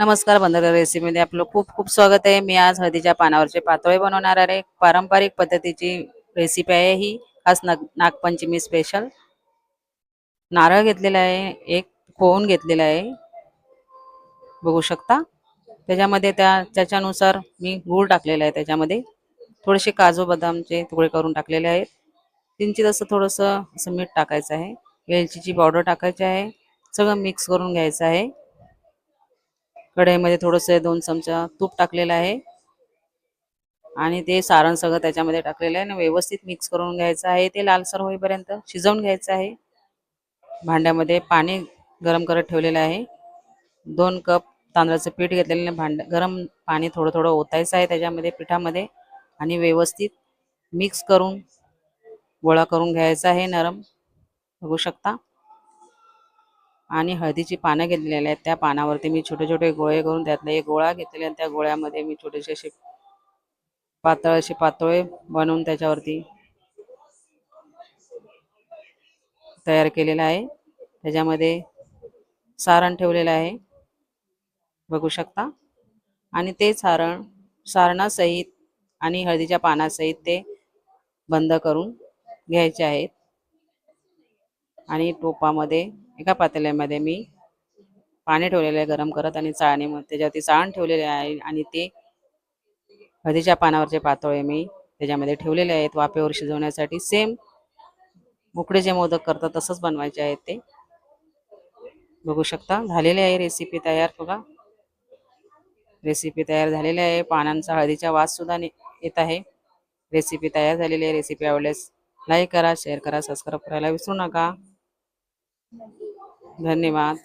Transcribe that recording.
नमस्कार बंधुरा रेसिपीमध्ये आपलं खूप खूप स्वागत आहे। मी आज हळदीच्या पानावरचे पातोळे बनवणार आहे। पारंपरिक पद्धतीची रेसिपी आहे ही, खास नागपंचमी स्पेशल। नारळ घेतलेला आहे, एक कोन घेतलेला आहे, बघू शकता। त्याच्यामध्ये त्याच्यानुसार मी गूळ टाकलेला आहे, त्याच्यामध्ये थोडेसे काजू बदामचे तुकडे करून टाकलेले आहेत। किंचित असं थोडंसं असं मीठ टाकायचं आहे, वेलचीची पावडर टाकायची आहे, सगळं मिक्स करून घ्यायचं आहे। कढईमध्ये थोडंसं 2 चमचा तूप टाकलेलं आहे आणि ते सारण सगळं त्याच्यामध्ये टाकलेलं आहे आणि व्यवस्थित मिक्स करून घ्यायचं आहे। ते लालसर होईपर्यंत शिजवून घ्यायचं आहे। भांड्यामध्ये पाणी गरम करत ठेवलेलं आहे। 2 कप तांदळाचं पीठ घेतलेलं गरम पाणी थोडं थोडं ओतायचं आहे त्याच्यामध्ये पिठामध्ये आणि व्यवस्थित मिक्स करून गोळा करून घ्यायचा आहे नरम, बघू शकता। आणि हळदीची पानं घेतलेली आहेत, त्या पानावरती मी छोटे छोटे गोळे करून त्यातला एक गोळा घेतलेला आणि त्या गोळ्यामध्ये मी छोटेसे असे पातळ असे पातोळे बनवून त्याच्यावरती तयार केलेला आहे। त्याच्यामध्ये सारण ठेवलेलं आहे, बघू शकता। आणि ते सारणासहित आणि हळदीच्या पानासहित ते बंद करून घ्यायचे आहेत। आणि टोपामध्ये एका पातेल्यामध्ये मी पाणी ठेवलेलं आहे गरम करत आणि चाळणीमध्ये त्याच्यावरती चाळण ठेवलेले आहे आणि ते हळदीच्या पानावरचे पातोळे मी त्याच्यामध्ये ठेवलेले आहेत वाफेवर शिजवण्यासाठी। सेम उकडे जे मोदक करतात तसंच बनवायचे आहेत ते, बघू शकता। झालेली आहे रेसिपी तयार, बघा रेसिपी तयार झालेली आहे। पानांचा हळदीचा वास सुद्धा येत आहे। रेसिपी तयार झालेली आहे। रेसिपी आवडल्यास लाईक करा, शेअर करा, सबस्क्राईब करायला विसरू नका। धन्यवाद।